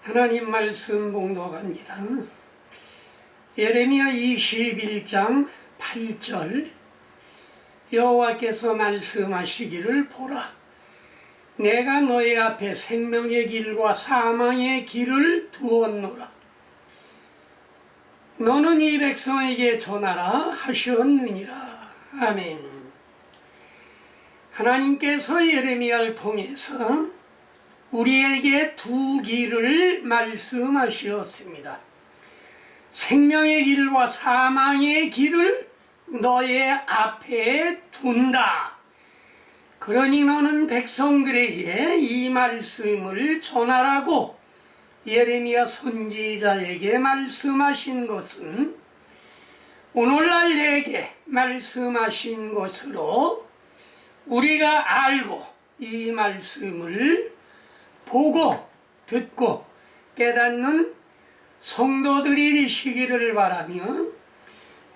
하나님 말씀 봉독합니다. 예레미야 21장 8절 여호와께서 말씀하시기를 보라, 내가 너희 앞에 생명의 길과 사망의 길을 두었노라. 너는 이 백성에게 전하라 하셨느니라. 아멘. 하나님께서 예레미야를 통해서 우리에게 두 길을 말씀하셨습니다. 생명의 길과 사망의 길을 너의 앞에 둔다. 그러니 너는 백성들에게 이 말씀을 전하라고 예레미야 선지자에게 말씀하신 것은 오늘날 내게 말씀하신 것으로 우리가 알고 이 말씀을 보고 듣고 깨닫는 성도들이 되시기를 바라며,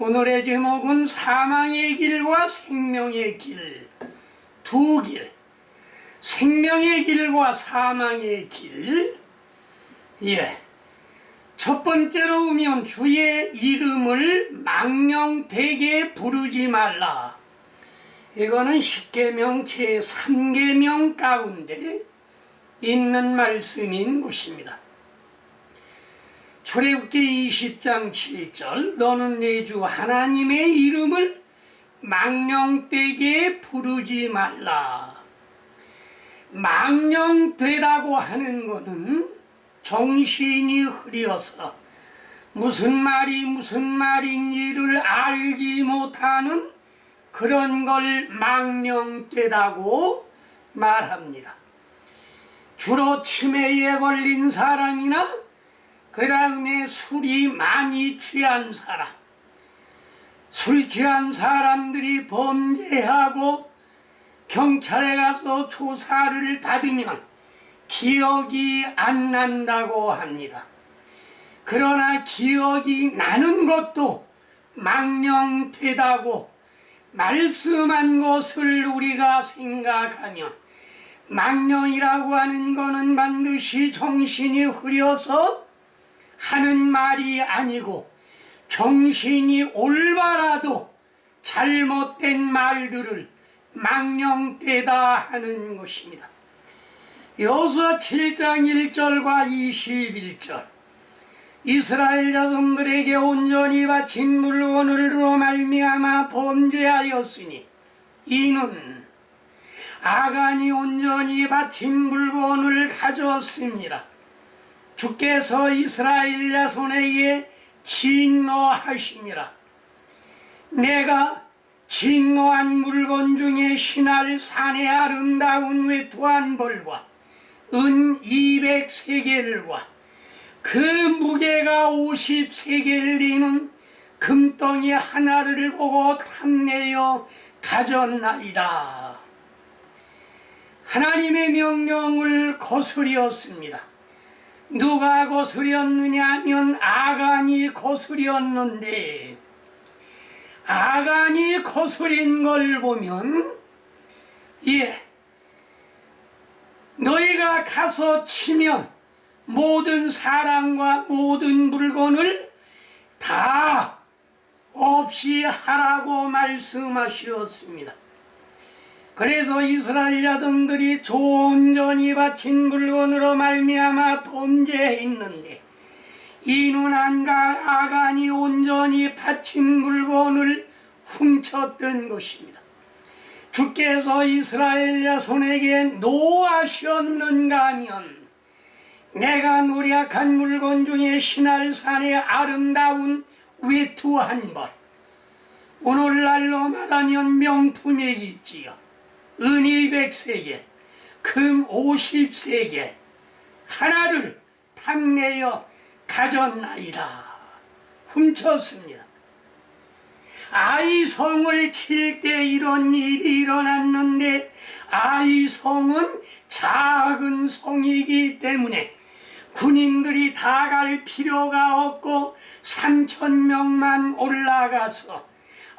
오늘의 제목은 사망의 길과 생명의 길, 두 길, 생명의 길과 사망의 길. 첫 번째로 보면 주의 이름을 망령되게 부르지 말라. 이거는 십계명 제3계명 가운데 있는 말씀인 것입니다. 출애굽기 20장 7절 너는 내 주 하나님의 이름을 망령되게 부르지 말라. 망령되다고 하는 것은 정신이 흐려서 무슨 말이 무슨 말인지를 알지 못하는 그런 걸 망령되다고 말합니다. 주로 치매에 걸린 사람이나 그 다음에 술이 많이 취한 사람, 술 취한 사람들이 범죄하고 경찰에 가서 조사를 받으면 기억이 안 난다고 합니다. 그러나 기억이 나는 것도 망령되다고 말씀한 것을 우리가 생각하면, 망령이라고 하는 것은 반드시 정신이 흐려서 하는 말이 아니고 정신이 올바라도 잘못된 말들을 망령되다 하는 것입니다. 여호수아 7장 1절과 21절 이스라엘 자손들에게 온전히 바친 물건으로 말미암아 범죄하였으니 이는 아간이 온전히 바친 물건을 가졌습니다. 주께서 이스라엘 자손에게 진노하시니라. 내가 진노한 물건 중에 신할 산의 아름다운 외투한 벌과 은 200세겔과 그 무게가 50세겔 되는 금덩이 하나를 보고 탐내어 가졌나이다. 하나님의 명령을 거스렸습니다. 누가 거스렸느냐 하면 아간이 거스렸는데, 아간이 거스린 걸 보면 너희가 가서 치면 모든 사람과 모든 물건을 다 없이 하라고 말씀하셨습니다. 그래서 이스라엘 자손들이 온전히 바친 물건으로 말미암아 범죄했는데, 이는 아간이 온전히 바친 물건을 훔쳤던 것입니다. 주께서 이스라엘 자손에게 노하셨는가 하면, 내가 노력한 물건 중에 신할 산의 아름다운 외투 한 벌, 오늘날로 말하면 명품이지요. 은 200세겔, 금 50세겔 하나를 탐내어 가졌나이다. 훔쳤습니다. 아이성을 칠 때 이런 일이 일어났는데, 아이성은 작은 성이기 때문에 군인들이 다 갈 필요가 없고 3,000명만 올라가서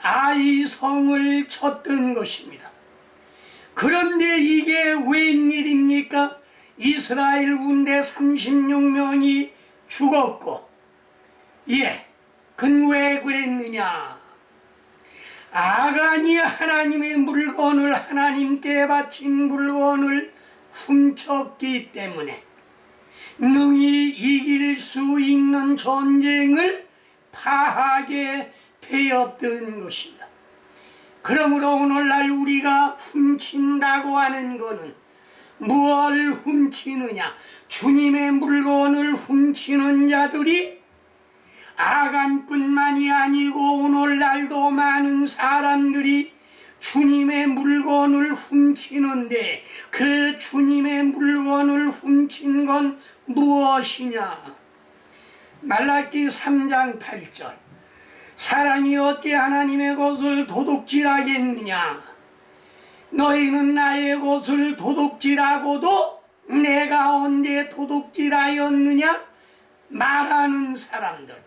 아이성을 쳤던 것입니다. 그런데 이게 웬일입니까? 이스라엘 군대 36명이 죽었고, 그건 왜 그랬느냐? 아간이 하나님의 물건을, 하나님께 바친 물건을 훔쳤기 때문에 능히 이길 수 있는 전쟁을 파하게 되었던 것입니다. 그러므로 오늘날 우리가 훔친다고 하는 것은 무엇을 훔치느냐? 주님의 물건을 훔치는 자들이 아간뿐만이 아니고 오늘날도 많은 사람들이 주님의 물건을 훔치는데, 그 주님의 물건을 훔친 건 무엇이냐? 말라기 3장 8절, 사람이 어찌 하나님의 것을 도둑질하겠느냐? 너희는 나의 것을 도둑질하고도 내가 언제 도둑질하였느냐? 말하는 사람들,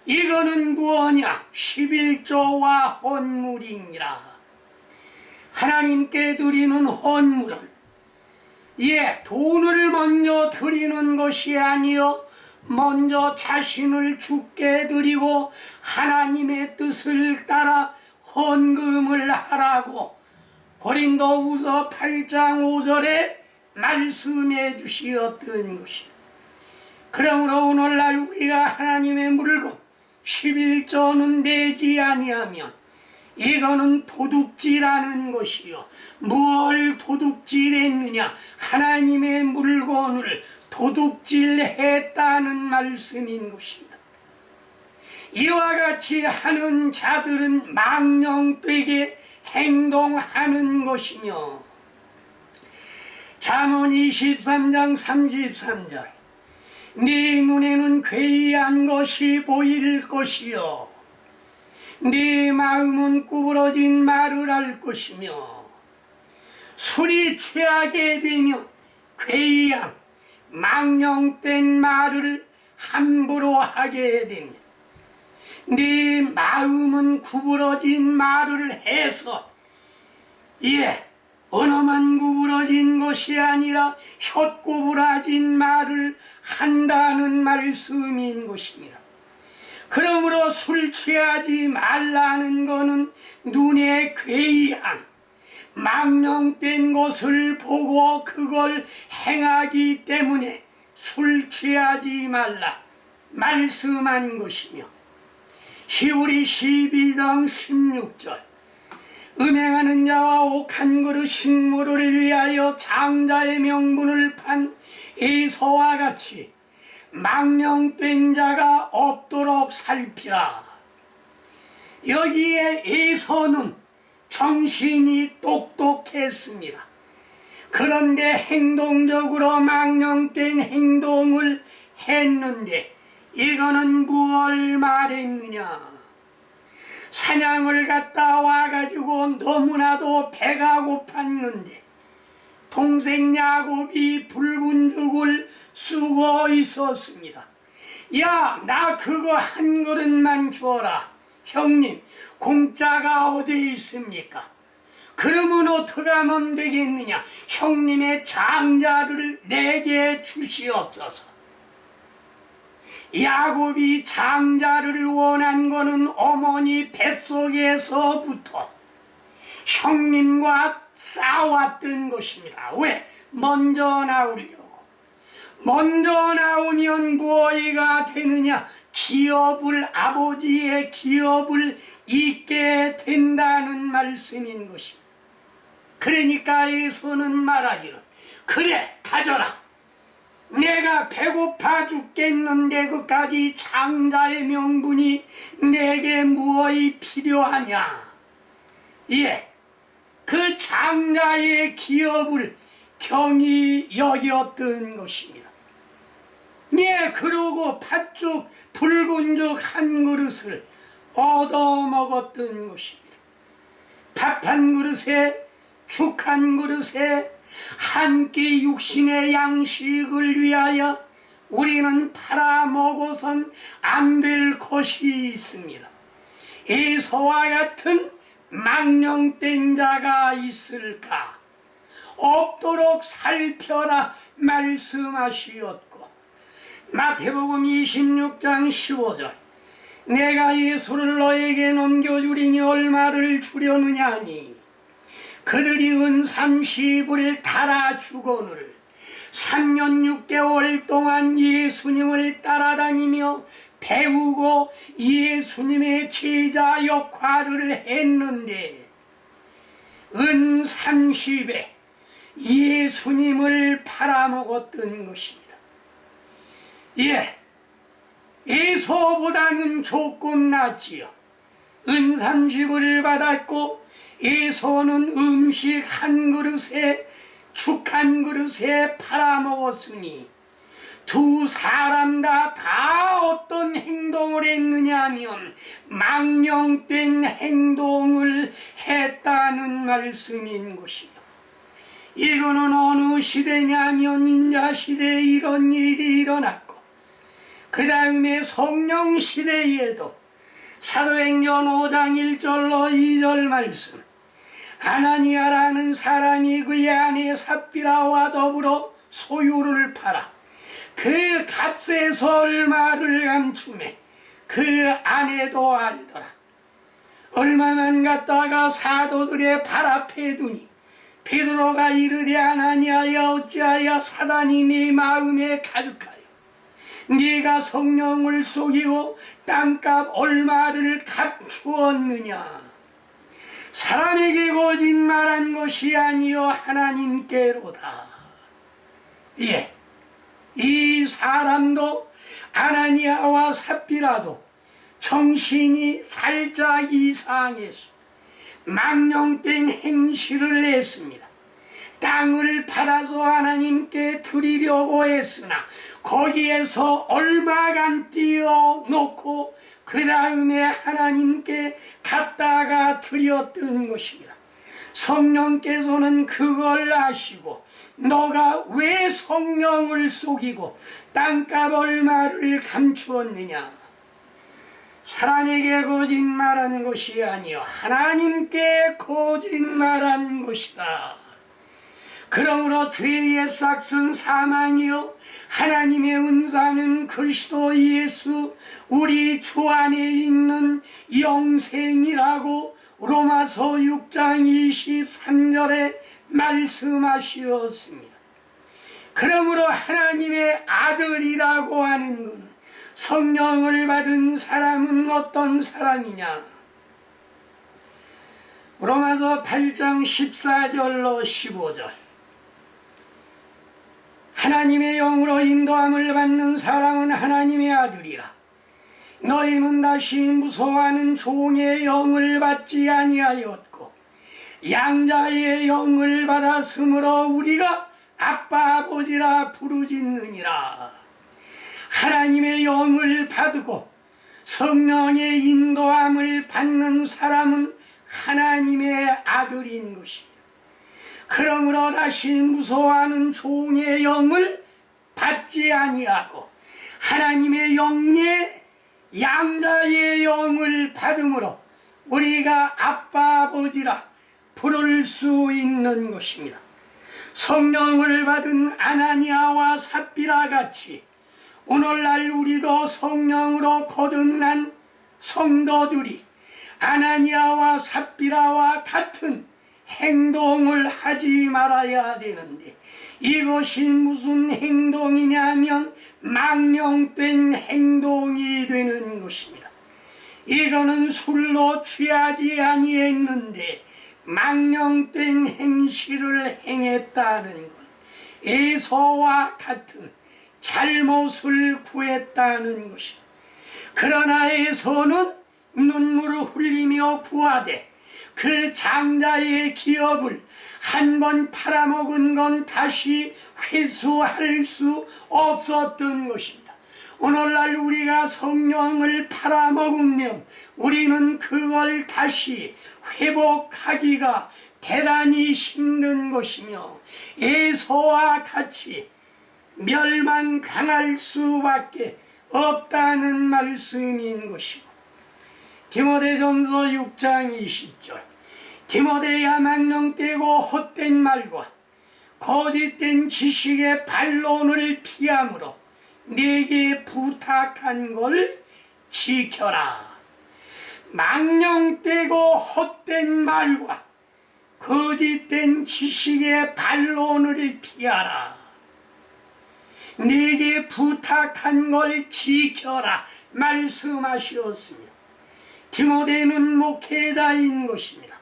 이거는 무엇이냐? 11조와 헌물이니라. 하나님께 드리는 헌물은 돈을 먼저 드리는 것이 아니요 먼저 자신을 주께 드리고 하나님의 뜻을 따라 헌금을 하라고 고린도후서 8장 5절에 말씀해 주시었던 것입니다. 그러므로 오늘날 우리가 하나님의 물건 11조는 내지 아니하면 이거는 도둑질하는 것이요. 무엇을 도둑질했느냐? 하나님의 물건을 도둑질했다는 말씀인 것입니다. 이와 같이 하는 자들은 망령되게 행동하는 것이며, 잠언 23장 33절, 네 눈에는 괴이한 것이 보일 것이요 네 마음은 구부러진 말을 할 것이며, 술이 취하게 되면 괴이한 망령된 말을 함부로 하게 됩니다. 네 마음은 구부러진 말을 해서 언어만 구부러진 것이 아니라 혓구부라진 말을 한다는 말씀인 것입니다. 그러므로 술 취하지 말라는 것은 눈에 괴이한 망령된 것을 보고 그걸 행하기 때문에 술 취하지 말라 말씀한 것이며, 히브리 12장 16절, 음행하는 자와 옥한 그릇 식물을 위하여 장자의 명분을 판 에서와 같이 망령된 자가 없도록 살피라. 여기에 에서는 정신이 똑똑했습니다. 그런데 행동적으로 망령된 행동을 했는데, 이거는 무엇을 말했느냐? 사냥을 갔다 와가지고 너무나도 배가 고팠는데 동생 야곱이 붉은 죽을 쓰고 있었습니다. 야, 나 그거 한 그릇만 주어라. 형님, 공짜가 어디 있습니까? 그러면 어떻게 하면 되겠느냐? 형님의 장자를 내게 주시옵소서. 야곱이 장자를 원한 것은 어머니 뱃속에서부터 형님과 싸웠던 것입니다. 왜? 먼저 나오려고. 먼저 나오면 무엇이가 되느냐? 기업을, 아버지의 기업을 잊게 된다는 말씀인 것입니다. 그러니까 에서는 말하기를, 그래, 가져라. 내가 배고파 죽겠는데 그까지 장자의 명분이 내게 무엇이 필요하냐? 그 장자의 기업을 경히 여겼던 것입니다. 그러고 팥죽, 붉은 죽 한 그릇을 얻어먹었던 것입니다. 밥 한 그릇에, 죽 한 그릇에 한 끼 육신의 양식을 위하여 우리는 팔아먹어선 안 될 것이 있습니다. 에서와 같은 망령된 자가 있을까? 없도록 살펴라 말씀하시었고, 마태복음 26장 15절 내가 예수를 너에게 넘겨주리니 얼마를 주려느냐 하니 그들이 은 30을 달아주거늘 3년 6개월 동안 예수님을 따라다니며 배우고 예수님의 제자 역할을 했는데 은 30에 예수님을 팔아먹었던 것입니다. 에서보다는 조금 낫지요. 은 30을 받았고 에서는 음식 한 그릇에 죽 한 그릇에 팔아먹었으니 두 사람 다 어떤 행동을 했느냐 하면 망령된 행동을 했다는 말씀인 것이요. 이거는 어느 시대냐면 인자시대에 이런 일이 일어났고, 그 다음에 성령시대에도 사도행전 5장 1절로 2절 말씀, 아나니아라는 사람이 그의 아내 삽비라와 더불어 소유를 팔아 그 값에서 얼마를 감추매 그 아내도 알더라. 얼마만 갔다가 사도들의 발 앞에 두니 베드로가 이르되 아나니아야 어찌하여 사단이 네 마음에 가득하여 네가 성령을 속이고 땅값 얼마를 감추었느냐. 사람에게 거짓말한 것이 아니요 하나님께로다. 이 사람도 아나니아와 삽비라도 정신이 살짝 이상해서 망령된 행실을 했습니다. 땅을 팔아서 하나님께 드리려고 했으나 거기에서 얼마간 띄어놓고 그 다음에 하나님께 갖다가 드렸던 것입니다. 성령께서는 그걸 아시고 너가 왜 성령을 속이고 땅값 얼마를 감추었느냐. 사람에게 거짓말한 것이 아니요 하나님께 거짓말한 것이다. 그러므로 죄의 싹은 사망이요 하나님의 은사는 그리스도 예수 우리 주 안에 있는 영생이라고 로마서 6장 23절에 말씀하셨습니다. 그러므로 하나님의 아들이라고 하는 것은 성령을 받은 사람은 어떤 사람이냐. 로마서 8장 14절로 15절 하나님의 영으로 인도함을 받는 사람은 하나님의 아들이라. 너희는 다시 무서워하는 종의 영을 받지 아니하였고 양자의 영을 받았으므로 우리가 아빠 아버지라 부르짖느니라. 하나님의 영을 받고 성령의 인도함을 받는 사람은 하나님의 아들인 것입니다. 그러므로 다시 무서워하는 종의 영을 받지 아니하고 하나님의 영의 양자의 영을 받음으로 우리가 아빠 아버지라 부를 수 있는 것입니다. 성령을 받은 아나니아와 삽비라 같이 오늘날 우리도 성령으로 거듭난 성도들이 아나니아와 삽비라와 같은 행동을 하지 말아야 되는데, 이것이 무슨 행동이냐면 망령된 행동이 되는 것입니다. 이거는 술로 취하지 아니했는데 망령된 행실을 행했다는 것, 에서와 같은 잘못을 구했다는 것입니다. 그러나 에서는 눈물을 흘리며 구하되 그 장자의 기업을 한 번 팔아먹은 건 다시 회수할 수 없었던 것입니다. 오늘날 우리가 성령을 팔아먹으면 우리는 그걸 다시 회복하기가 대단히 힘든 것이며 에서와 같이 멸망당할 수밖에 없다는 말씀인 것이고, 디모데전서 6장 20절 디모데야 망령되고 헛된 말과 거짓된 지식의 반론을 피함으로 내게 부탁한 걸 지켜라. 망령되고 헛된 말과 거짓된 지식의 반론을 피하라. 내게 부탁한 걸 지켜라 말씀하시었습니다. 디모데는 목회자인 것입니다.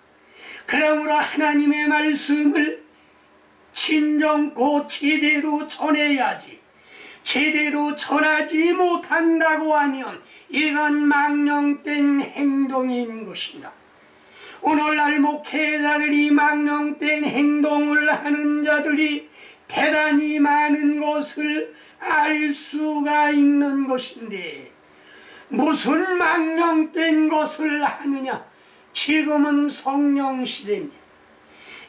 그러므로 하나님의 말씀을 진정고 제대로 전해야지, 제대로 전하지 못한다고 하면 이건 망령된 행동인 것입니다. 오늘날 목회자들이 망령된 행동을 하는 자들이 대단히 많은 것을 알 수가 있는 것인데, 무슨 망령된 것을 하느냐? 지금은 성령 시대입니다.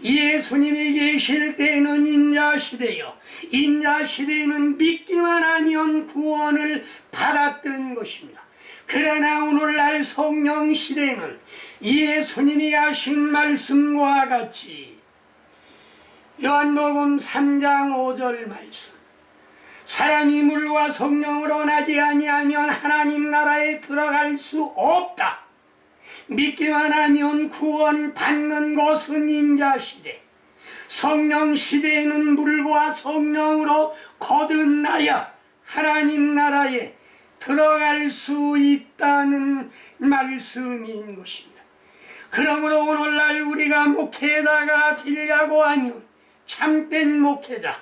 예수님이 계실 때는 인자 시대요. 인자 시대는 믿기만 하면 구원을 받았던 것입니다. 그러나 오늘날 성령 시대는 예수님이 하신 말씀과 같이 요한복음 3장 5절 말씀, 사람이 물과 성령으로 나지 아니하면 하나님 나라에 들어갈 수 없다. 믿기만 하면 구원 받는 것은 인자시대, 성령 시대에는 물과 성령으로 거듭나야 하나님 나라에 들어갈 수 있다는 말씀인 것입니다. 그러므로 오늘날 우리가 목회자가 되려고 하면 참된 목회자,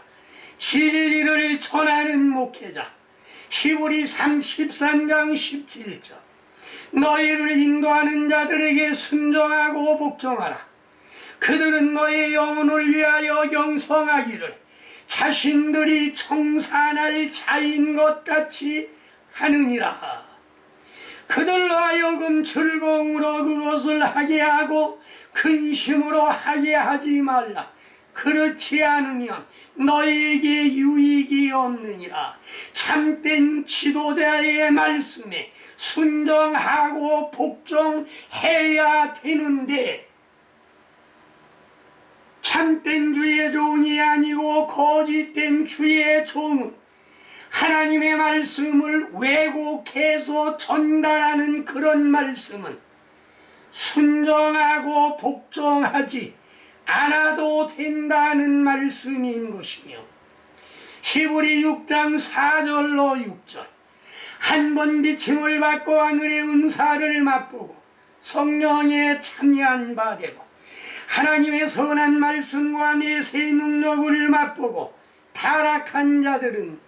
진리를 전하는 목회자, 히브리 13장 17절, 너희를 인도하는 자들에게 순종하고 복종하라. 그들은 너의 영혼을 위하여 영성하기를 자신들이 청산할 자인 것 같이 하느니라. 그들로 하여금 즐거움으로 그것을 하게 하고 근심으로 하게 하지 말라. 그렇지 않으면 너희에게 유익이 없느니라. 참된 지도자의 말씀에 순종하고 복종해야 되는데, 참된 주의 종이 아니고 거짓된 주의 종은 하나님의 말씀을 왜곡해서 전달하는 그런 말씀은 순종하고 복종하지 않아도 된다는 말씀인 것이며, 히브리 6장 4절로 6절, 한 번 비침을 받고 하늘의 은사를 맛보고 성령에 참여한 바 되고 하나님의 선한 말씀과 내세 능력을 맛보고 타락한 자들은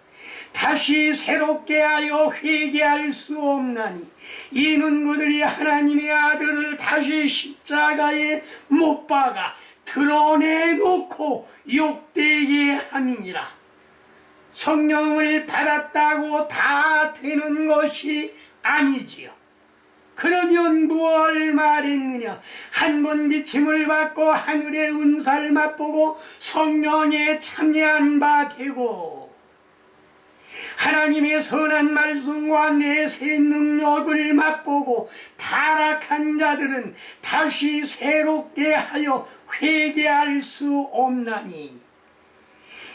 다시 새롭게 하여 회개할 수 없나니, 이는 그들이 하나님의 아들을 다시 십자가에 못 박아 드러내놓고 욕되게 함이니라. 성령을 받았다고 다 되는 것이 아니지요. 그러면 무엇을 말했느냐? 한 번 비침을 받고 하늘의 은사를 맛보고 성령에 참여한 바 되고 하나님의 선한 말씀과 내세 능력을 맛보고 타락한 자들은 다시 새롭게 하여 회개할 수 없나니,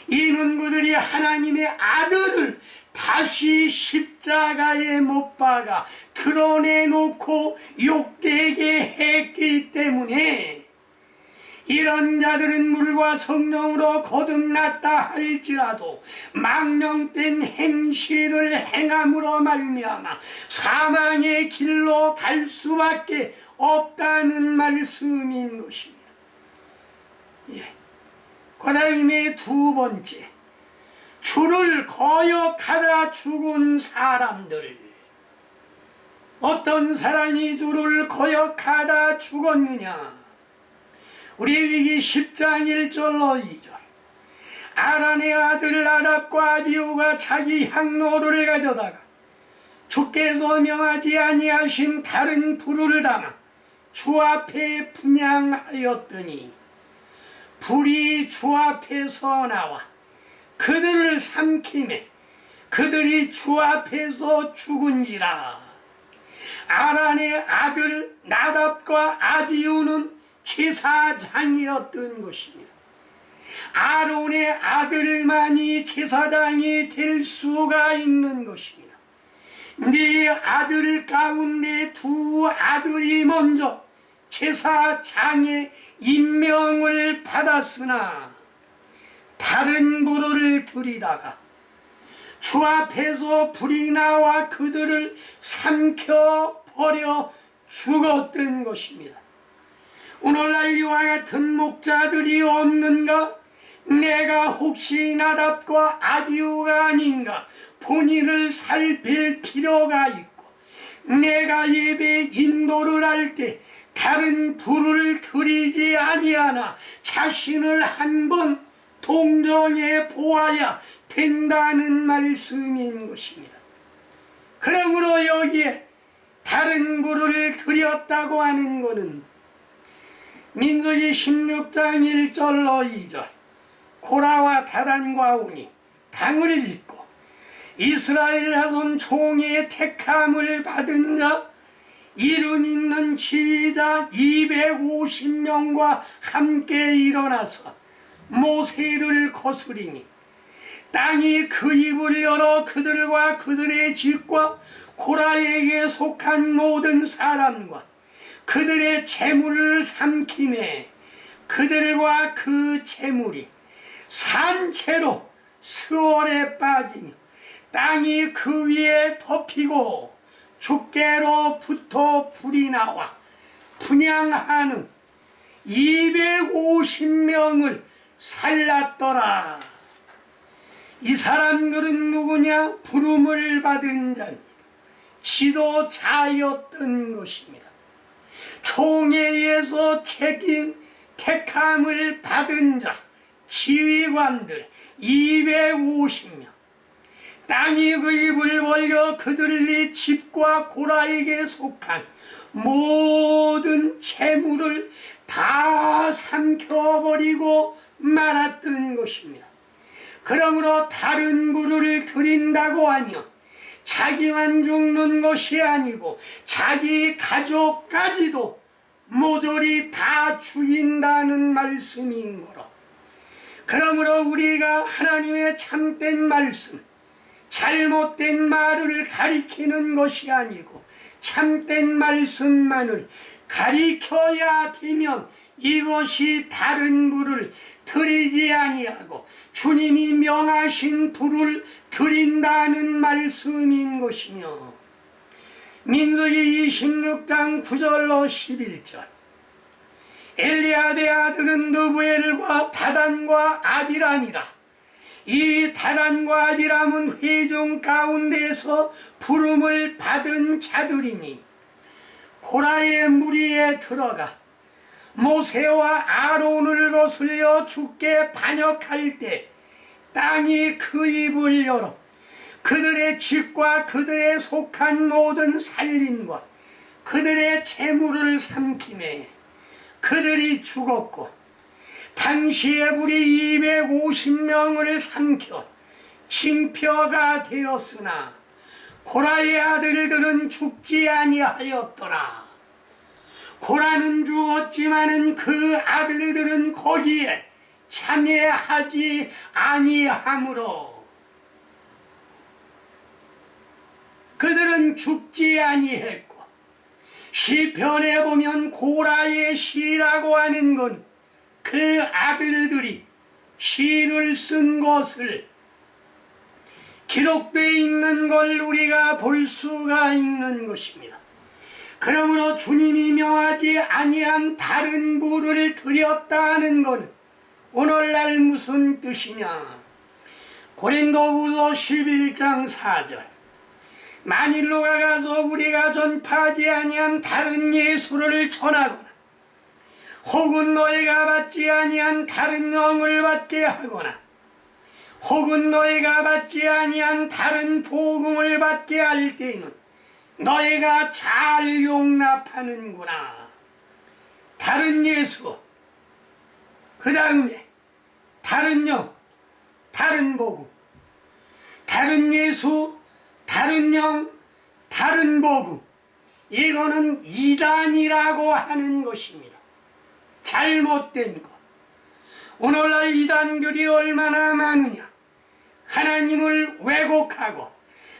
이는 그들이 하나님의 아들을 다시 십자가에 못 박아 드러내놓고 욕되게 했기 때문에, 이런 자들은 물과 성령으로 거듭났다 할지라도 망령된 행실을 행함으로 말미암아 사망의 길로 갈 수밖에 없다는 말씀인 것입니다. 그 다음에 두 번째, 주를 거역하다 죽은 사람들. 어떤 사람이 주를 거역하다 죽었느냐? 우리에게 10장 1절로 2절, 아란의 아들 나답과 아비후가 자기 향로를 가져다가 주께서 명하지 아니하신 다른 불을 담아 주 앞에 분향하였더니 불이 주 앞에서 나와 그들을 삼키매 그들이 주 앞에서 죽은지라. 아란의 아들 나답과 아비후는 제사장이었던 것입니다. 아론의 아들만이 제사장이 될 수가 있는 것입니다. 네 아들 가운데 두 아들이 먼저 제사장의 임명을 받았으나 다른 불을 들이다가 주 앞에서 불이 나와 그들을 삼켜버려 죽었던 것입니다. 오늘날 이와 같은 목자들이 없는가? 내가 혹시 나답과 아비후가 아닌가 본인을 살필 필요가 있고, 내가 예배 인도를 할 때 다른 불을 들이지 아니하나 자신을 한번 동정해 보아야 된다는 말씀인 것입니다. 그러므로 여기에 다른 불을 들였다고 하는 것은 민수기 16장 1절로 2절 고라와 다단과 운이 당을 읽고 이스라엘 자손 총의 택함을 받은 자 이름 있는 지휘자 250명과 함께 일어나서 모세를 거스리니 땅이 그 입을 열어 그들과 그들의 집과 고라에게 속한 모든 사람과 그들의 재물을 삼키매 그들과 그 재물이 산채로 스월에 빠지며 땅이 그 위에 덮이고 주께로부터 불이 나와 분향하는 250명을 살랐더라. 이 사람들은 누구냐? 부름을 받은 자입니다. 지도자였던 것입니다. 총회에서 택함을 받은 자 지휘관들 250명, 땅이 그 입을 벌려 그들의 집과 고라에게 속한 모든 재물을 다 삼켜버리고 말았던 것입니다. 그러므로 다른 불을 들인다고 하며 자기만 죽는 것이 아니고 자기 가족까지도 모조리 다 죽인다는 말씀인 거로, 그러므로 우리가 하나님의 참된 말씀, 잘못된 말을 가리키는 것이 아니고 참된 말씀만을 가리켜야 되면 이것이 다른 불을 들이지 아니하고 주님이 명하신 불을 들인다는 말씀인 것이며, 민수기 26장 9절로 11절 엘리압의 아들은 느부엘과 다단과 아비람이라. 이 다단과 아비람은 회중 가운데서 부름을 받은 자들이니 고라의 무리에 들어가 모세와 아론을 거슬려 주께 반역할 때 땅이 그 입을 열어 그들의 집과 그들의 속한 모든 살림과 그들의 재물을 삼키매 그들이 죽었고 당시에 우리 250명을 삼켜 징표가 되었으나 고라의 아들들은 죽지 아니하였더라. 고라는 죽었지만은 그 아들들은 거기에 참여하지 아니하므로 그들은 죽지 아니했고, 시편에 보면 고라의 시라고 하는 건 그 아들들이 시를 쓴 것을 기록되어 있는 걸 우리가 볼 수가 있는 것입니다. 그러므로 주님이 명하지 아니한 다른 불을 들였다는 것은 오늘날 무슨 뜻이냐? 고린도후서 11장 4절 만일 누가 가서 우리가 전파하지 아니한 다른 예수를 전하거나 혹은 너희가 받지 아니한 다른 영을 받게 하거나 혹은 너희가 받지 아니한 다른 복음을 받게 할 때에는 너희가 잘 용납하는구나. 다른 예수, 그 다음에 다른 영, 다른 복음, 다른 예수, 다른 영, 다른 복음, 이거는 이단이라고 하는 것입니다. 잘못된 것. 오늘날 이단들이 얼마나 많으냐. 하나님을 왜곡하고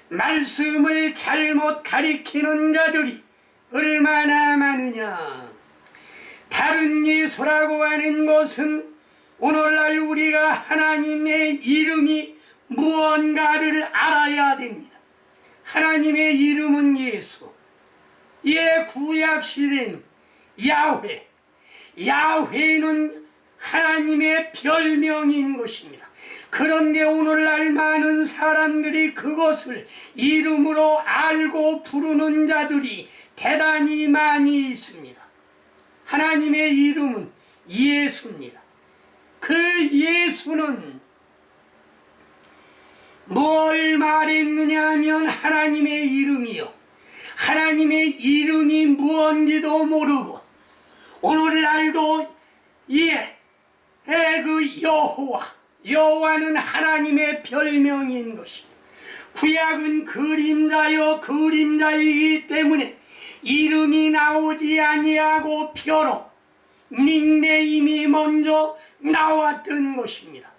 말씀을 잘못 가리키는 자들이 얼마나 많으냐. 다른 예수라고 하는 것은 오늘날 우리가 하나님의 이름이 무언가를 알아야 됩니다. 하나님의 이름은 예수. 구약시대는 야훼. 야훼는 하나님의 별명인 것입니다. 그런데 오늘날 많은 사람들이 그것을 이름으로 알고 부르는 자들이 대단히 많이 있습니다. 하나님의 이름은 예수입니다. 그 예수는 뭘 말했느냐 하면 하나님의 이름이요. 하나님의 이름이 무언지도 모르고 오늘날도 그 여호와는 하나님의 별명인 것입니다. 구약은 그림자요 그림자이기 때문에 이름이 나오지 아니하고 표로 닉네임이 먼저 나왔던 것입니다.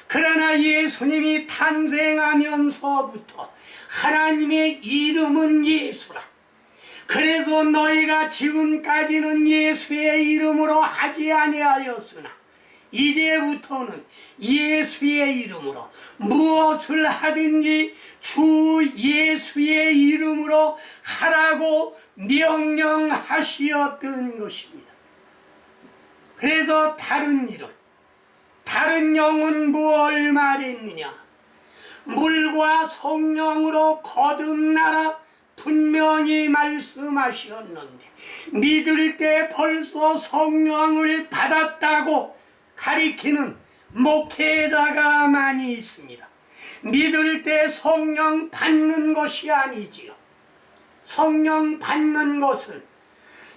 그러나 예수님이 탄생하면서부터 하나님의 이름은 예수라. 그래서 너희가 지금까지는 예수의 이름으로 하지 아니하였으나 이제부터는 예수의 이름으로 무엇을 하든지 주 예수의 이름으로 하라고 명령하시었던 것입니다. 그래서 다른 이름, 다른 영은 무엇을 말했느냐. 물과 성령으로 거듭나라 분명히 말씀하셨는데 믿을 때 벌써 성령을 받았다고 가리키는 목회자가 많이 있습니다. 믿을 때 성령 받는 것이 아니지요. 성령 받는 것은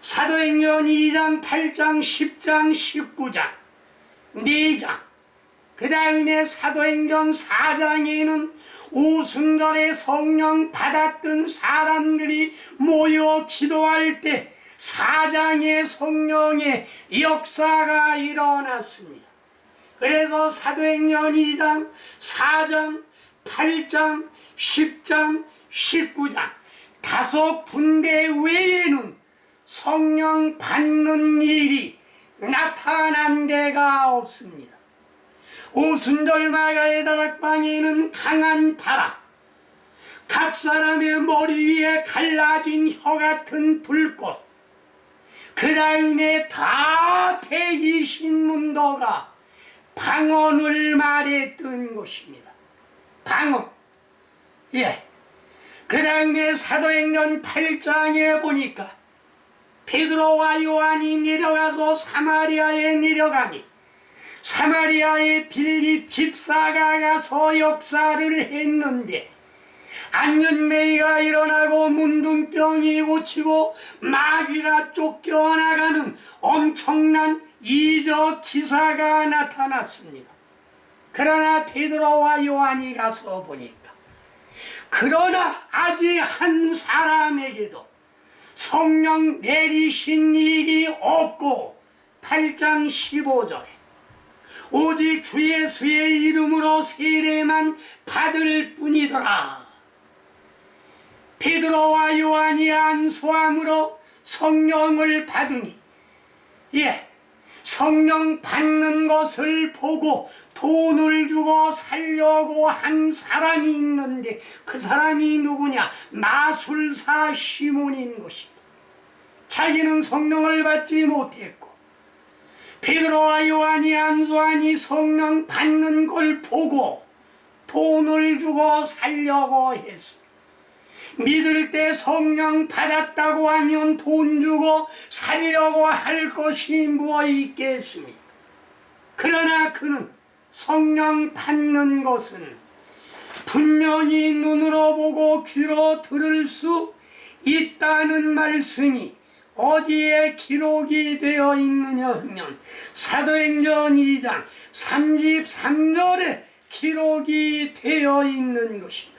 사도행전 2장, 8장, 10장, 19장 4장, 그 다음에 사도행전 4장에는 오순절에 성령 받았던 사람들이 모여 기도할 때 4장의 성령의 역사가 일어났습니다. 그래서 사도행전 2장, 4장, 8장, 10장, 19장 5군데 외에는 성령 받는 일이 나타난 데가 없습니다. 오순절 마가의 다락방에는 강한 바람, 각 사람의 머리 위에 갈라진 혀 같은 불꽃, 그 다음에 다 120문도가 방언을 말했던 것입니다. 방언. 그 다음에 사도행전 8장에 보니까 베드로와 요한이 내려가서 사마리아에 내려가니 사마리아에 빌립 집사가 가서 역사를 했는데 안전매이가 일어나고 문둥병이 고치고 마귀가 쫓겨나가는 엄청난 이적 기사가 나타났습니다. 그러나 베드로와 요한이 가서 보니까 그러나 아직 한 사람에게도 성령 내리신 일이 없고 8장 15절에 오직 주 예수의 이름으로 세례만 받을 뿐이더라. 베드로와 요한이 안수함으로 성령을 받으니 성령 받는 것을 보고 돈을 주고 살려고 한 사람이 있는데 그 사람이 누구냐? 마술사 시몬인 것입니다. 자기는 성령을 받지 못했고 베드로와 요한이 안수하니 성령 받는 걸 보고 돈을 주고 살려고 했습니다. 믿을 때 성령 받았다고 하면 돈 주고 살려고 할 것이 무엇 있겠습니까? 그러나 그는 성령 받는 것은 분명히 눈으로 보고 귀로 들을 수 있다는 말씀이 어디에 기록이 되어 있느냐 하면 사도행전 2장 33절에 기록이 되어 있는 것입니다.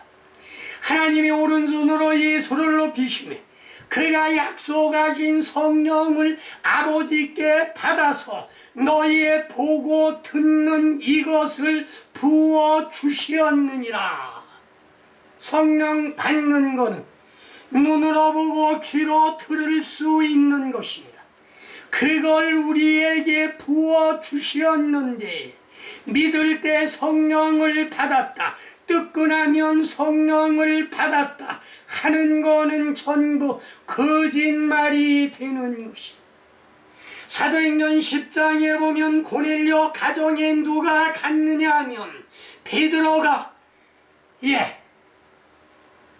하나님이 오른손으로 예수를 높이시매 그가 약속하신 성령을 아버지께 받아서 너희의 보고 듣는 이것을 부어 주시었느니라. 성령 받는 것은 눈으로 보고 귀로 들을 수 있는 것입니다. 그걸 우리에게 부어 주시었는데 믿을 때 성령을 받았다, 듣고 나면 성령을 받았다 하는 거는 전부 거짓말이 되는 것입니다. 사도행전 10장에 보면 고넬료 가정에 누가 갔느냐 하면 베드로가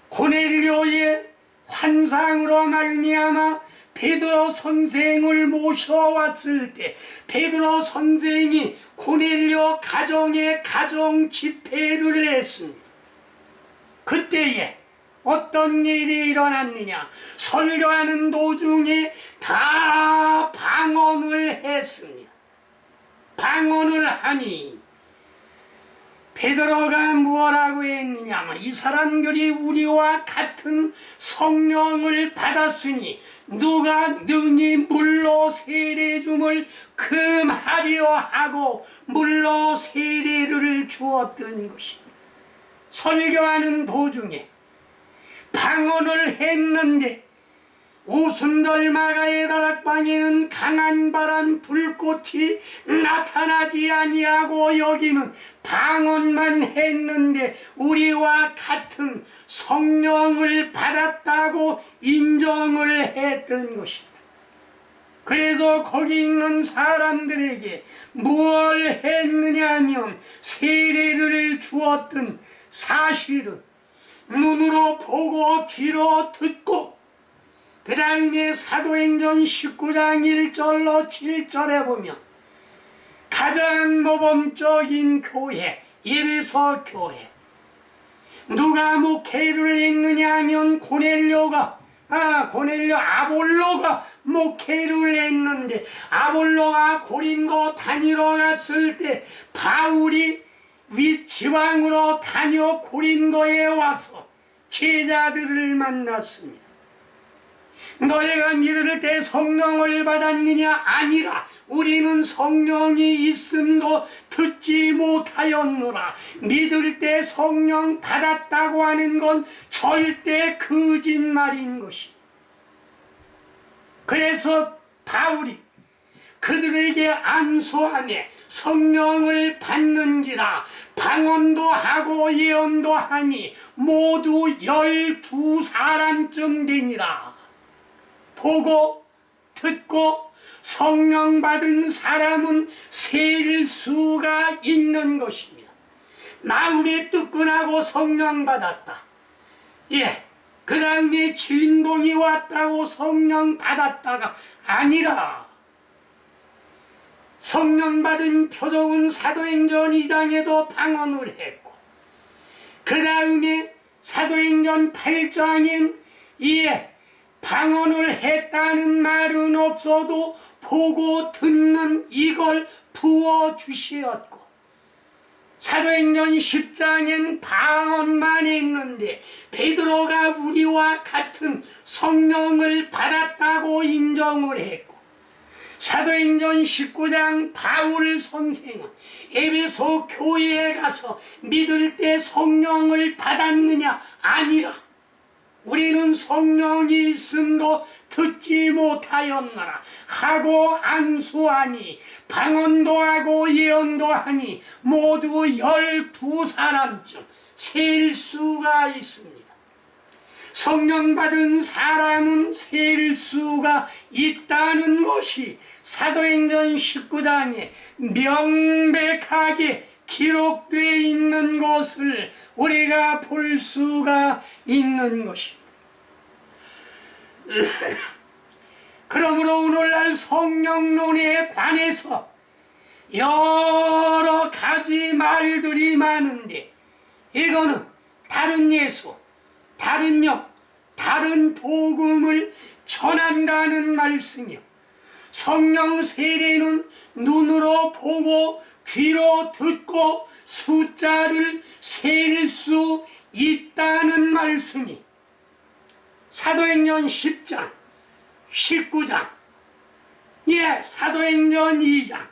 고넬료의 환상으로 말미암아 베드로 선생을 모셔왔을 때 베드로 선생이 고넬료 가정에 가정 집회를 했습니다. 그때에 어떤 일이 일어났느냐? 설교하는 도중에 다 방언을 했습니다. 방언을 하니 베드로가 뭐라고 했느냐? 이 사람들이 우리와 같은 성령을 받았으니 누가 능히 물로 세례줌을 금하려 하고 물로 세례를 주었던 것입니다. 설교하는 도중에 방언을 했는데 오순절 마가의 다락방에는 강한 바람 불꽃이 나타나지 아니하고 여기는 방언만 했는데 우리와 같은 성령을 받았다고 인정을 했던 것입니다. 그래서 거기 있는 사람들에게 뭘 했느냐 하면 세례를 주었던 사실은 눈으로 보고 귀로 듣고 그 다음에 사도행전 19장 1절로 7절에 보면 가장 모범적인 교회, 에베소 교회 누가 목회를 했느냐 하면 고넬료가 아볼로가 목회를 했는데 아볼로가 고린도 다니러 갔을 때 바울이 윗지방으로 다녀 고린도에 와서 제자들을 만났습니다. 너희가 믿을 때 성령을 받았느냐? 아니라 우리는 성령이 있음도 듣지 못하였노라. 믿을 때 성령 받았다고 하는 건 절대 거짓말인 것이. 그래서 바울이 그들에게 안수하네 성령을 받는지라 방언도 하고 예언도 하니 모두 12사람쯤 되니라. 보고 듣고 성령 받은 사람은 셀 수가 있는 것입니다. 마음에 뜨끈하고 성령 받았다. 그 다음에 진동이 왔다고 성령 받았다가 아니라 성령 받은 표적은 사도행전 2장에도 방언을 했고 그 다음에 사도행전 8장엔 방언을 했다는 말은 없어도 보고 듣는 이걸 부어주시었고 사도행전 10장엔 방언만 했는데 베드로가 우리와 같은 성령을 받았다고 인정을 했고 사도행전 19장 바울 선생은 에베소 교회에 가서 믿을 때 성령을 받았느냐? 아니라 우리는 성령이 있음도 듣지 못하였노라 하고 안수하니 방언도 하고 예언도 하니 모두 12사람쯤 셀 수가 있습니다. 성령 받은 사람은 셀 수가 있다는 것이 사도행전 19장에 명백하게 기록되어 있는 것을 우리가 볼 수가 있는 것입니다. 그러므로 오늘날 성령론에 관해서 여러 가지 말들이 많은데 이거는 다른 예수, 다른 영, 다른 복음을 전한다는 말씀이요. 성령 세례는 눈으로 보고 귀로 듣고 숫자를 셀 수 있다는 말씀이 사도행전 10장, 19장, 사도행전 2장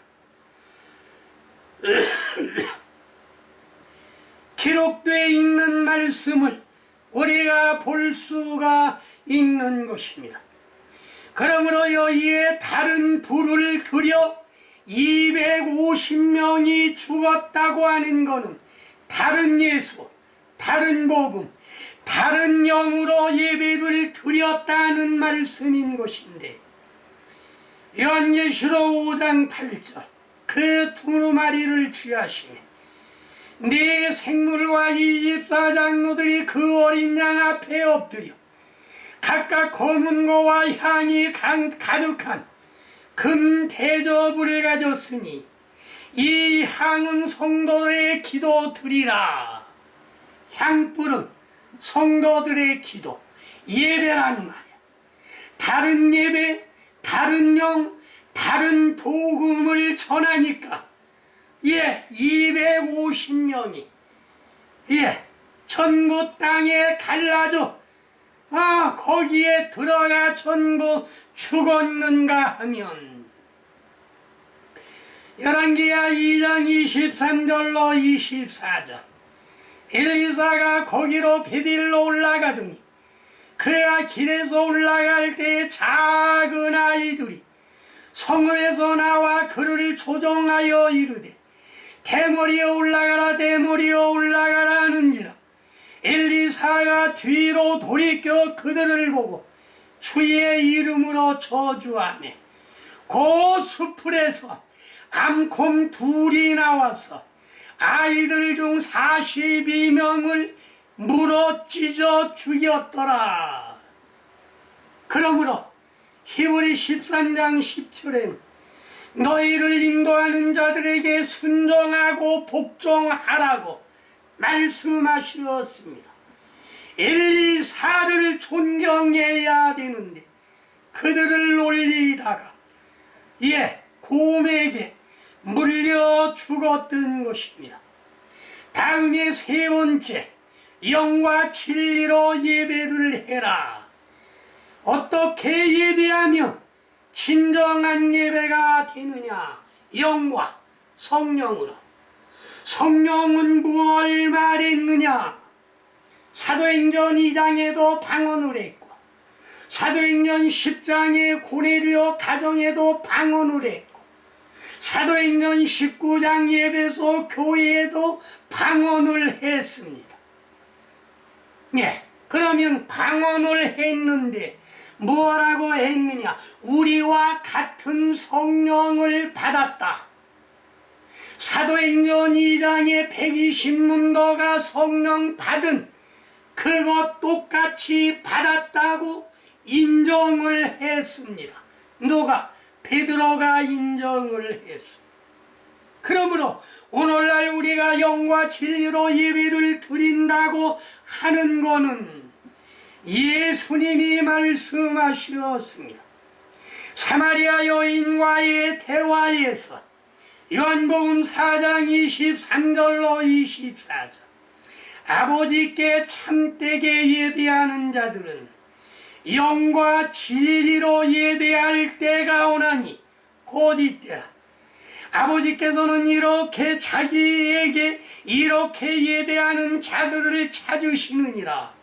기록되어 있는 말씀을 우리가 볼 수가 있는 것입니다. 그러므로 여기에 다른 불을 들여 250명이 죽었다고 하는 것은 다른 예수, 다른 복음, 다른 영으로 예배를 드렸다는 말씀인 것인데, 요한계시록 5장 8절 그 두루마리를 취하시며 네 생물과 24장로들이 그 어린 양 앞에 엎드려 각각 검은고와 향이 가득한 금 대접을 가졌으니 이 향은 성도들의 기도 드리라. 향불은 성도들의 기도, 예배란 말이야. 다른 예배, 다른 영, 다른 복음을 전하니까 250명이 전부 땅에 갈라져 거기에 들어가 전부 죽었는가 하면, 열왕기하 2장 23절로 24절 엘리사가 거기로 베들로 올라가더니 그가 길에서 올라갈 때 작은 아이들이 성읍에서 나와 그를 조종하여 이르되 대머리에 올라가라, 대머리에 올라가라 하는지라. 엘리사가 뒤로 돌이켜 그들을 보고 주의 이름으로 저주하며 그 숲풀에서 암콤 둘이 나와서 아이들 중 42명을 물어 찢어 죽였더라. 그러므로 히브리 13장 10절에 너희를 인도하는 자들에게 순종하고 복종하라고 말씀하셨습니다. 엘리사를 존경해야 되는데 그들을 놀리다가 곰에게 물려 죽었던 것입니다. 다음에 세 번째, 영과 진리로 예배를 해라. 어떻게 예배하면 진정한 예배가 되느냐? 영과 성령으로. 성령은 무엇을 말했느냐? 사도행전 2장에도 방언을 했고 사도행전 10장의 고넬료 가정에도 방언을 했고 사도행전 19장 예배소 교회에도 방언을 했습니다. 그러면 방언을 했는데 뭐라고 했느냐? 우리와 같은 성령을 받았다. 사도행전 2장에 120문도가 성령 받은 그것 똑같이 받았다고 인정을 했습니다. 누가? 베드로가 인정을 했습니다. 그러므로 오늘날 우리가 영과 진리로 예배를 드린다고 하는 것은 예수님이 말씀하셨습니다. 사마리아 여인과의 대화에서 요한복음 4장 23절로 24절 아버지께 참되게 예배하는 자들은 영과 진리로 예배할 때가 오나니 곧 이때라. 아버지께서는 이렇게 자기에게 이렇게 예배하는 자들을 찾으시느니라.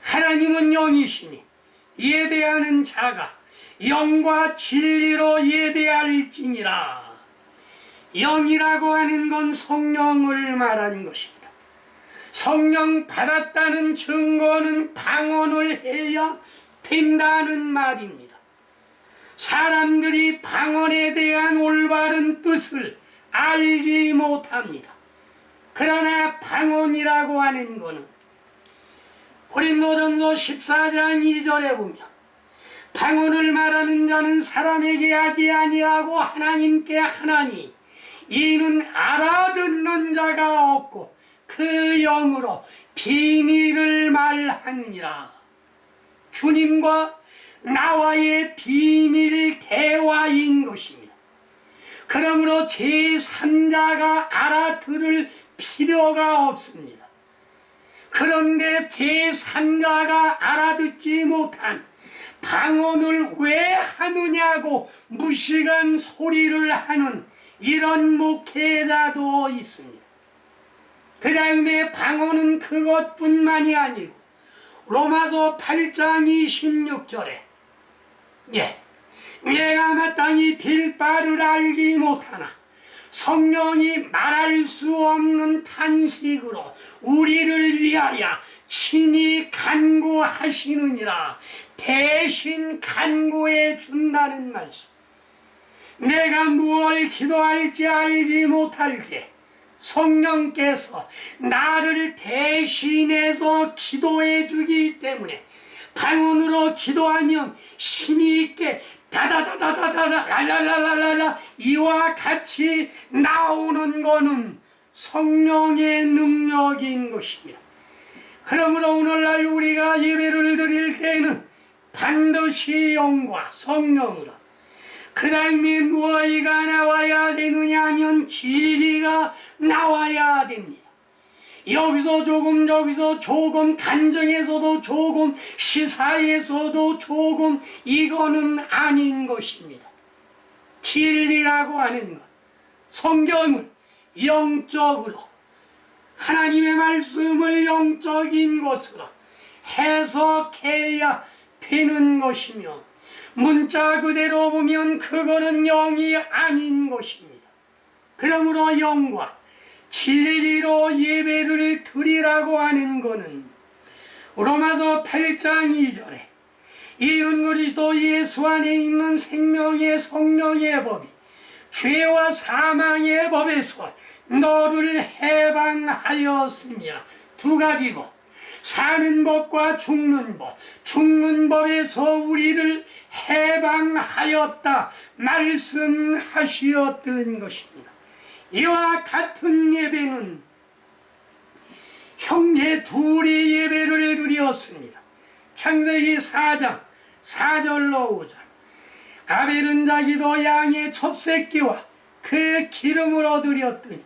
하나님은 영이시니 예배하는 자가 영과 진리로 예배할지니라. 영이라고 하는 건 성령을 말한 것입니다. 성령 받았다는 증거는 방언을 해야 된다는 말입니다. 사람들이 방언에 대한 올바른 뜻을 알지 못합니다. 그러나 방언이라고 하는 것은 고린도전서 14장 2절에 보면 방언을 말하는 자는 사람에게 하지 아니하고 하나님께 하나니 이는 알아듣는 자가 없고 그 영으로 비밀을 말하느니라. 주님과 나와의 비밀 대화인 것입니다. 그러므로 제3자가 알아들을 필요가 없습니다. 그런데 제3자가 알아듣지 못한 방언을 왜 하느냐고 무식한 소리를 하는 이런 목회자도 있습니다. 그 다음에 방언은 그것뿐만이 아니고 로마서 8장 26절에 내가 마땅히 될 바를 알지 못하나 성령이 말할 수 없는 탄식으로 우리를 위하여 친히 간구하시느니라. 대신 간구해 준다는 말씀. 내가 무엇을 기도할지 알지 못할 때 성령께서 나를 대신해서 기도해 주기 때문에 방언으로 기도하면 힘이 있게 다다다다다다 랄랄랄랄라 이와 같이 나오는 것은 성령의 능력인 것입니다. 그러므로 오늘날 우리가 예배를 드릴 때에는 반드시 영과 성령으로, 그 다음에 무엇이가 나와야 되느냐 하면 진리가 나와야 됩니다. 여기서 조금 저기서 조금, 간정에서도 조금, 시사에서도 조금, 이거는 아닌 것입니다. 진리라고 하는 것, 성경을 영적으로, 하나님의 말씀을 영적인 것으로 해석해야 되는 것이며, 문자 그대로 보면 그거는 영이 아닌 것입니다. 그러므로 영과 진리로 예배를 드리라고 하는 것은 로마서 8장 2절에 이는 그리스도 예수 안에 있는 생명의 성령의 법이 죄와 사망의 법에서 너를 해방하였습니다. 두 가지 법, 사는 법과 죽는 법, 죽는 법에서 우리를 해방하였다 말씀하시었던 것입니다. 이와 같은 예배는 형제 둘이 예배를 드렸습니다. 창세기 4장 4절로 5절. 아벨은 자기도 양의 첫 새끼와 그 기름으로 드렸더니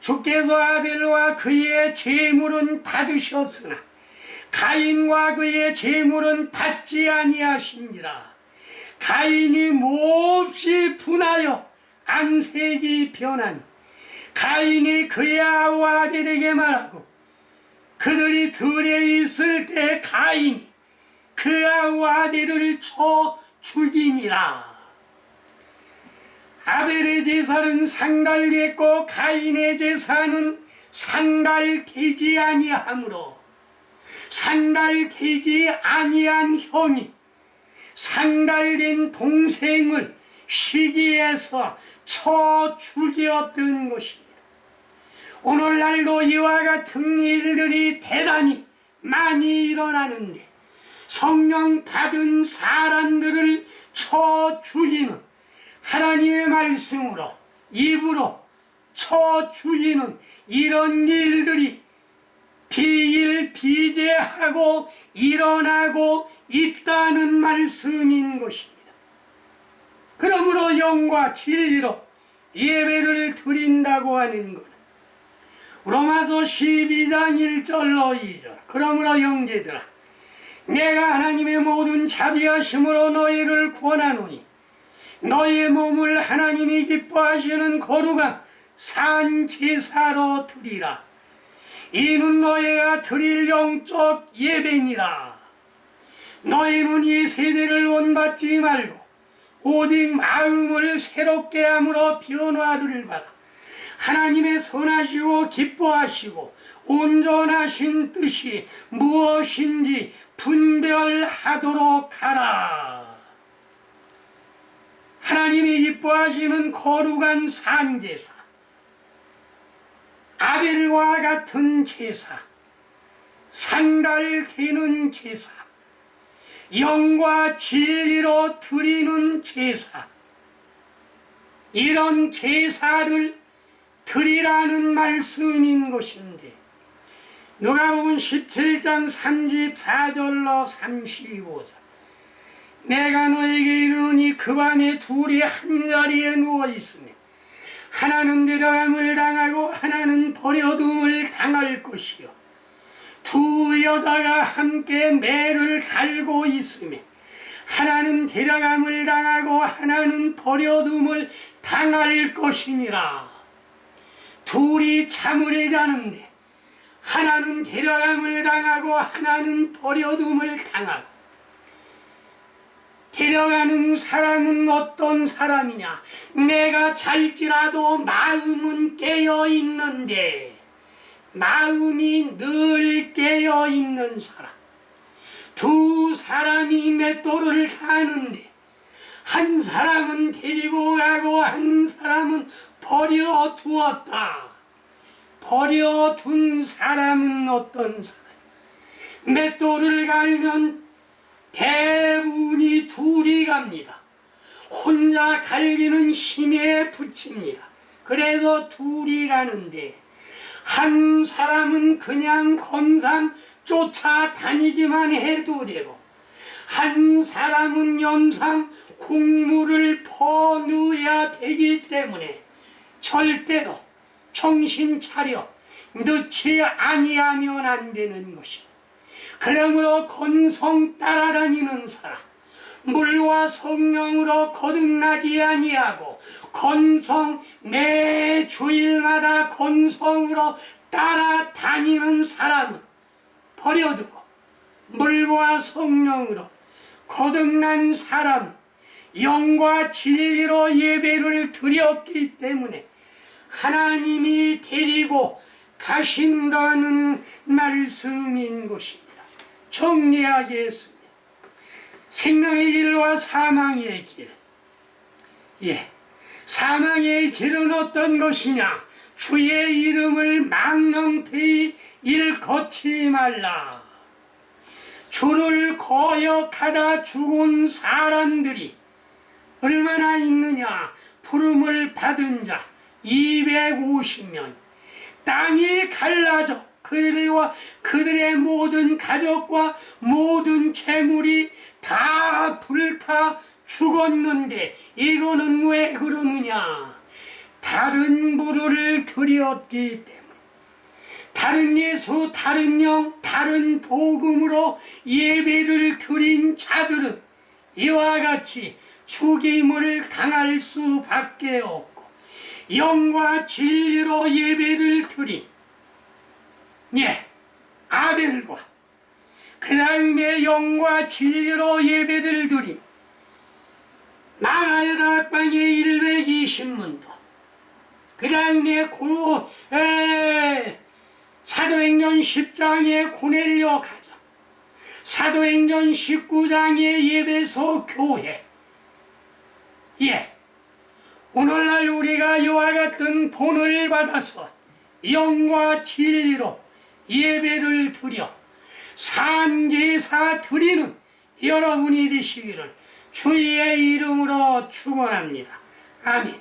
주께서 아벨과 그의 제물은 받으셨으나 가인과 그의 제물은 받지 아니하신지라. 가인이 몹시 분하여 안색이 변하니 가인이 그의 아우 아벨에게 말하고 그들이 들에 있을 때 가인이 그 아우 아벨을 쳐 죽이니라. 아벨의 제사는 상달됐고 가인의 제사는 상달되지 아니하므로 상달되지 아니한 형이 상달된 동생을 시기해서 쳐 죽였던 것입니다. 오늘날도 이와 같은 일들이 대단히 많이 일어나는데 성령 받은 사람들을 쳐 죽이는, 하나님의 말씀으로 입으로 쳐 죽이는 이런 일들이 비일비재하고 일어나고 있다는 말씀인 것입니다. 그러므로 영과 진리로 예배를 드린다고 하는 것, 로마서 12장 1절로 2절. 그러므로 형제들아, 내가 하나님의 모든 자비하심으로 너희를 구원하노니 너희의 몸을 하나님이 기뻐하시는 거룩한 산 제사로 드리라. 이는 너희가 드릴 영적 예배니라. 너희는 이 세대를 원받지 말고 오직 마음을 새롭게 함으로 변화를 받아 하나님의 선하시고 기뻐하시고 온전하신 뜻이 무엇인지 분별하도록 하라. 하나님이 기뻐하시는 거룩한 산제사, 아벨과 같은 제사, 상달되는 제사, 영과 진리로 드리는 제사, 이런 제사를 드리라는 말씀인 것인데, 누가복음 17장 34절로 35절. 내가 너에게 이르노니 그 밤에 둘이 한자리에 누워있으며 하나는 데려감을 당하고 하나는 버려둠을 당할 것이요 두 여자가 함께 매를 갈고 있으며 하나는 데려감을 당하고 하나는 버려둠을 당할 것이니라. 둘이 잠을 자는데 하나는 데려감을 당하고 하나는 버려둠을 당하고, 데려가는 사람은 어떤 사람이냐? 내가 잘지라도 마음은 깨어 있는데, 마음이 늘 깨어 있는 사람. 두 사람이 맷돌을 가는데 한 사람은 데리고 가고 한 사람은 버려 두었다. 버려 둔 사람은 어떤 사람? 맷돌을 갈면 대부분이 둘이 갑니다. 혼자 갈기는 힘에 붙입니다. 그래서 둘이 가는데 한 사람은 그냥 건상 쫓아다니기만 해도 되고 한 사람은 염상 국물을 퍼넣어야 되기 때문에 절대로 정신 차려 늦지 아니하면 안 되는 것입니다. 그러므로 건성 따라다니는 사람, 물과 성령으로 거듭나지 아니하고 건성 매 주일마다 건성으로 따라다니는 사람은 버려두고 물과 성령으로 거듭난 사람은 영과 진리로 예배를 드렸기 때문에 하나님이 데리고 가신다는 말씀인 것입니다. 정리하겠습니다. 생명의 길과 사망의 길. 사망의 길은 어떤 것이냐? 주의 이름을 망령되이 일컫지 말라. 주를 거역하다 죽은 사람들이 얼마나 있느냐? 부름을 받은 자 250명. 땅이 갈라져 그들과 그들의 모든 가족과 모든 재물이 다 불타 죽었는데 이거는 왜 그러느냐? 다른 부를 드렸기 때문에, 다른 예수, 다른 영, 다른 복음으로 예배를 드린 자들은 이와 같이 죽임을 당할 수밖에 없고, 영과 진리로 예배를 드린 아벨과 그 다음에 영과 진리로 예배를 드린 마가의 다락방의 120문도, 그 다음에 사도행전 10장의 고넬료 가정, 사도행전 19장의 예배소 교회. 오늘날 우리가 이와 같은 본을 받아서 영과 진리로 예배를 드려 산제사 드리는 여러분이 되시기를 주의 이름으로 축원합니다. 아멘.